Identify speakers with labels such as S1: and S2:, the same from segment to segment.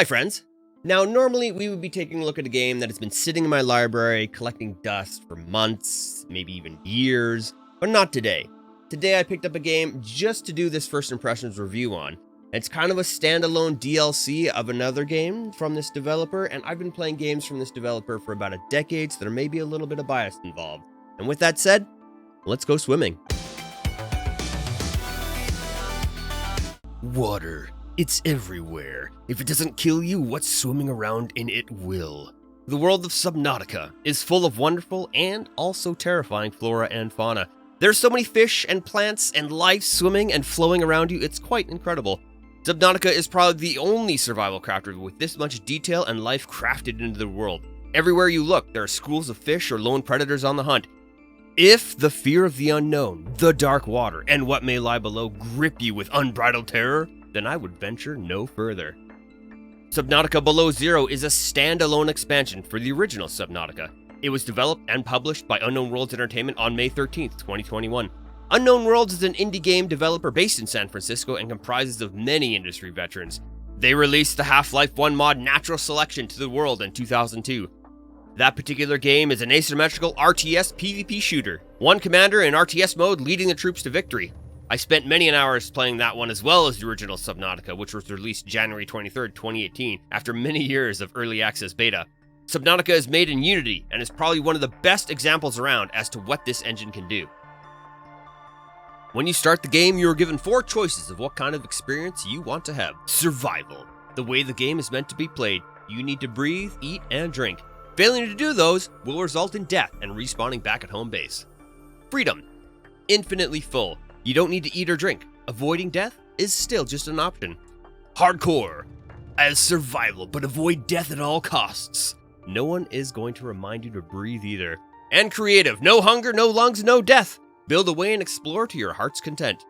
S1: Hi friends! Now normally we would be taking a look at a game that has been sitting in my library collecting dust for months, maybe even years, but not today. Today I picked up a game just to do this first impressions review on. It's kind of a standalone DLC of another game from this developer, and I've been playing games from this developer for about a decade, so there may be a little bit of bias involved. And with that said, let's go swimming. Water. It's everywhere. If it doesn't kill you, what's swimming around in it will. The world of Subnautica is full of wonderful and also terrifying flora and fauna. There's so many fish and plants and life swimming and flowing around you, it's quite incredible. Subnautica is probably the only survival crafter with this much detail and life crafted into the world. Everywhere you look, there are schools of fish or lone predators on the hunt. If the fear of the unknown, the dark water, and what may lie below grip you with unbridled terror, then I would venture no further. Subnautica Below Zero is a standalone expansion for the original Subnautica. It was developed and published by Unknown Worlds Entertainment on May 13th, 2021. Unknown Worlds is an indie game developer based in San Francisco and comprises of many industry veterans. They released the Half-Life 1 mod Natural Selection to the world in 2002. That particular game is an asymmetrical RTS PvP shooter, one commander in RTS mode leading the troops to victory. I spent many hours playing that one as well as the original Subnautica, which was released January 23rd, 2018, after many years of early access beta. Subnautica is made in Unity and is probably one of the best examples around as to what this engine can do. When you start the game, you are given 4 choices of what kind of experience you want to have. Survival. The way the game is meant to be played, you need to breathe, eat, and drink. Failing to do those will result in death and respawning back at home base. Freedom. Infinitely full. You don't need to eat or drink. Avoiding death is still just an option. Hardcore. As survival, but avoid death at all costs. No one is going to remind you to breathe either. And creative. No hunger, no lungs, no death. Build away and explore to your heart's content.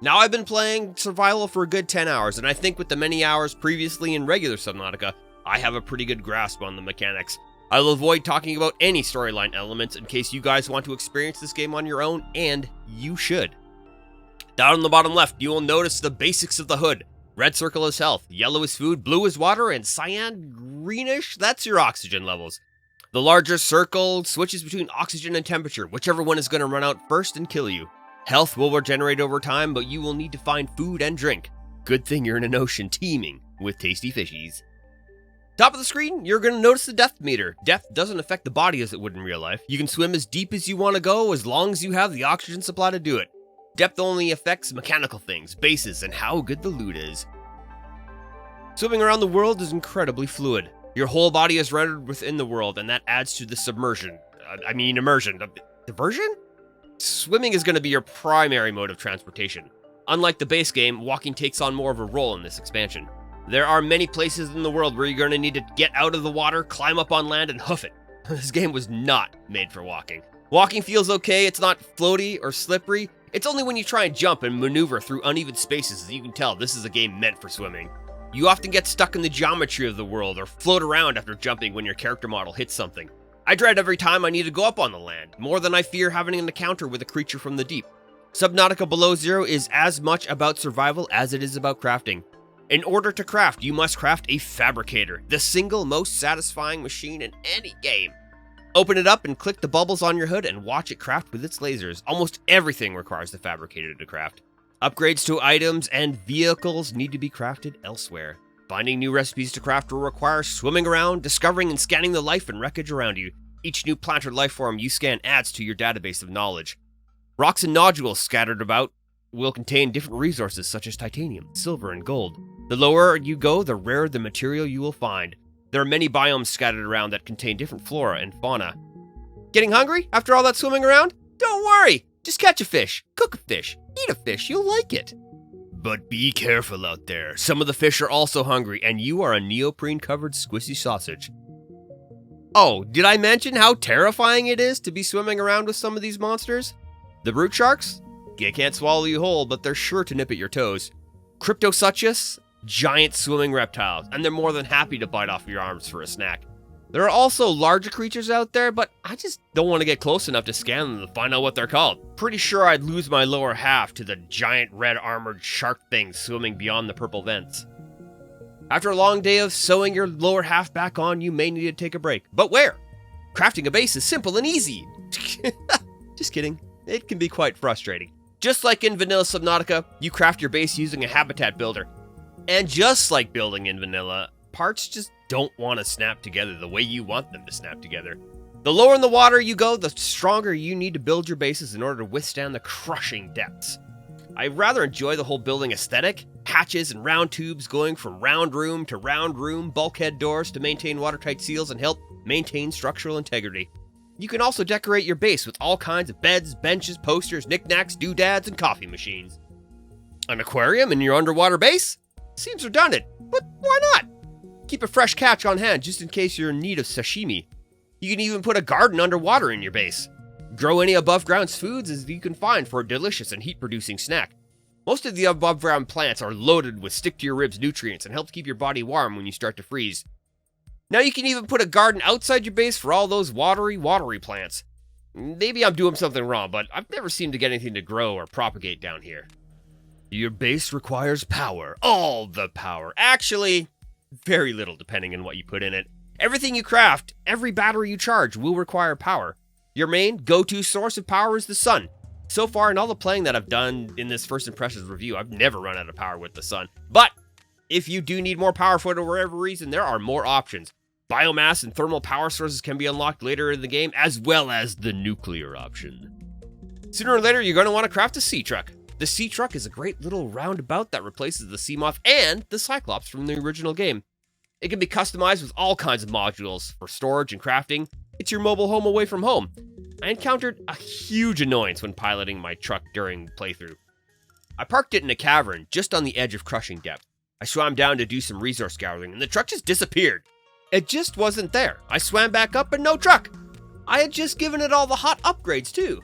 S1: Now I've been playing survival for a good 10 hours, and I think with the many hours previously in regular Subnautica, I have a pretty good grasp on the mechanics. I will avoid talking about any storyline elements in case you guys want to experience this game on your own, and you should. Down on the bottom left, you will notice the basics of the HUD. Red circle is health, yellow is food, blue is water, and cyan greenish, that's your oxygen levels. The larger circle switches between oxygen and temperature, whichever one is going to run out first and kill you. Health will regenerate over time, but you will need to find food and drink. Good thing you're in an ocean teeming with tasty fishies. Top of the screen, you're going to notice the depth meter. Depth doesn't affect the body as it would in real life. You can swim as deep as you want to go as long as you have the oxygen supply to do it. Depth only affects mechanical things, bases, and how good the loot is. Swimming around the world is incredibly fluid. Your whole body is rendered within the world, and that adds to the immersion. Diversion? Swimming is going to be your primary mode of transportation. Unlike the base game, walking takes on more of a role in this expansion. There are many places in the world where you're going to need to get out of the water, climb up on land, and hoof it. This game was not made for walking. Walking feels okay, it's not floaty or slippery. It's only when you try and jump and maneuver through uneven spaces that you can tell this is a game meant for swimming. You often get stuck in the geometry of the world or float around after jumping when your character model hits something. I dread every time I need to go up on the land, more than I fear having an encounter with a creature from the deep. Subnautica Below Zero is as much about survival as it is about crafting. In order to craft, you must craft a Fabricator, the single most satisfying machine in any game. Open it up and click the bubbles on your hood and watch it craft with its lasers. Almost everything requires the Fabricator to craft. Upgrades to items and vehicles need to be crafted elsewhere. Finding new recipes to craft will require swimming around, discovering and scanning the life and wreckage around you. Each new plant or life form you scan adds to your database of knowledge. Rocks and nodules scattered about will contain different resources such as titanium, silver, and gold. The lower you go, the rarer the material you will find. There are many biomes scattered around that contain different flora and fauna. Getting hungry after all that swimming around? Don't worry! Just catch a fish, cook a fish, eat a fish, you'll like it. But be careful out there. Some of the fish are also hungry, and you are a neoprene-covered squishy sausage. Oh, did I mention how terrifying it is to be swimming around with some of these monsters? The brute sharks? They can't swallow you whole, but they're sure to nip at your toes. Cryptosuchus? Giant swimming reptiles, and they're more than happy to bite off your arms for a snack. There are also larger creatures out there, but I just don't want to get close enough to scan them to find out what they're called. Pretty sure I'd lose my lower half to the giant red armored shark things swimming beyond the purple vents. After a long day of sewing your lower half back on, you may need to take a break. But where? Crafting a base is simple and easy. Just kidding. It can be quite frustrating. Just like in vanilla Subnautica, you craft your base using a habitat builder. And just like building in vanilla, parts just don't want to snap together the way you want them to snap together. The lower in the water you go, the stronger you need to build your bases in order to withstand the crushing depths. I rather enjoy the whole building aesthetic. Hatches and round tubes going from round room to round room, bulkhead doors to maintain watertight seals and help maintain structural integrity. You can also decorate your base with all kinds of beds, benches, posters, knickknacks, doodads, and coffee machines. An aquarium in your underwater base? Seems redundant, but why not? Keep a fresh catch on hand just in case you're in need of sashimi. You can even put a garden underwater in your base. Grow any above ground foods as you can find for a delicious and heat-producing snack. Most of the above ground plants are loaded with stick-to-your-ribs nutrients and help keep your body warm when you start to freeze. Now you can even put a garden outside your base for all those watery plants. Maybe I'm doing something wrong, but I've never seemed to get anything to grow or propagate down here. Your base requires power. All the power. Actually, very little depending on what you put in it. Everything you craft, every battery you charge will require power. Your main go-to source of power is the sun. So far in all the playing that I've done in this first impressions review, I've never run out of power with the sun. But if you do need more power for whatever reason, there are more options. Biomass and thermal power sources can be unlocked later in the game, as well as the nuclear option. Sooner or later, you're going to want to craft a sea truck. The sea truck is a great little roundabout that replaces the sea moth and the cyclops from the original game. It can be customized with all kinds of modules for storage and crafting. It's your mobile home away from home. I encountered a huge annoyance when piloting my truck during playthrough. I parked it in a cavern just on the edge of crushing depth. I swam down to do some resource gathering and the truck just disappeared. It just wasn't there. I swam back up and no truck. I had just given it all the hot upgrades too.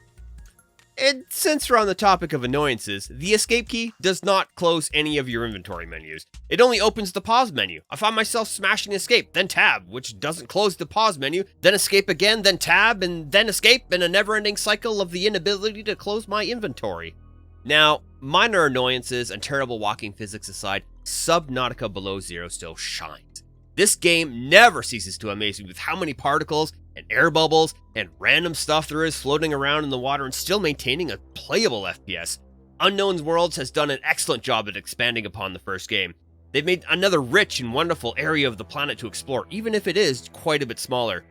S1: And since we're on the topic of annoyances, the escape key does not close any of your inventory menus. It only opens the pause menu. I found myself smashing escape, then tab, which doesn't close the pause menu, then escape again, then tab, and then escape, in a never-ending cycle of the inability to close my inventory. Now, minor annoyances and terrible walking physics aside, Subnautica Below Zero still shines. This game never ceases to amaze me with how many particles and air bubbles and random stuff there is floating around in the water and still maintaining a playable FPS. Unknown Worlds has done an excellent job at expanding upon the first game. They've made another rich and wonderful area of the planet to explore, even if it is quite a bit smaller.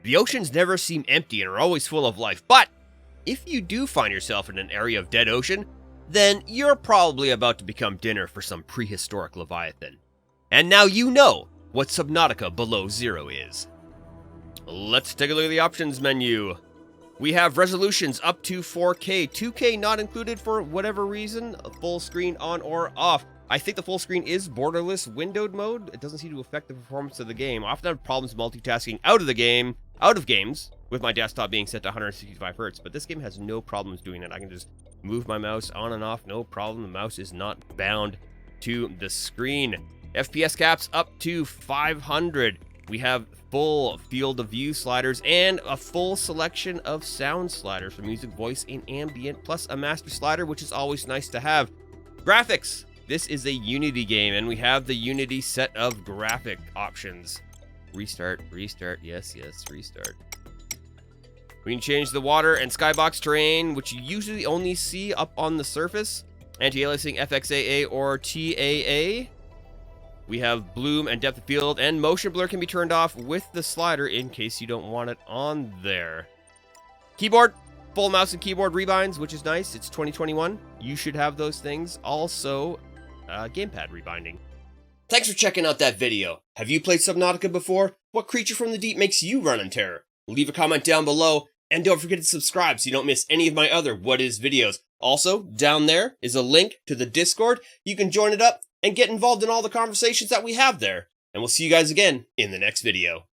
S1: The oceans never seem empty and are always full of life, but if you do find yourself in an area of dead ocean, then you're probably about to become dinner for some prehistoric leviathan. And now you know what Subnautica Below Zero is. Let's take a look at the options menu. We have resolutions up to 4K, 2K not included for whatever reason, full screen on or off. I think the full screen is borderless windowed mode. It doesn't seem to affect the performance of the game. I often have problems multitasking out of games, with my desktop being set to 165 Hz, but this game has no problems doing that. I can just move my mouse on and off, no problem. The mouse is not bound to the screen. FPS caps up to 500. We have full field of view sliders and a full selection of sound sliders for music, voice, and ambient, plus a master slider, which is always nice to have. Graphics. This is a Unity game, and we have the Unity set of graphic options. Restart, yes, restart. We can change the water and skybox terrain, which you usually only see up on the surface. Anti-aliasing, FXAA, or TAA. We have bloom and depth of field, and motion blur can be turned off with the slider in case you don't want it on there. Keyboard, full mouse and keyboard rebinds, which is nice. It's 2021. You should have those things. Also, gamepad rebinding. Thanks for checking out that video. Have you played Subnautica before? What creature from the deep makes you run in terror? Leave a comment down below, and don't forget to subscribe so you don't miss any of my other What Is videos. Also, down there is a link to the Discord. You can join it up and get involved in all the conversations that we have there. And we'll see you guys again in the next video.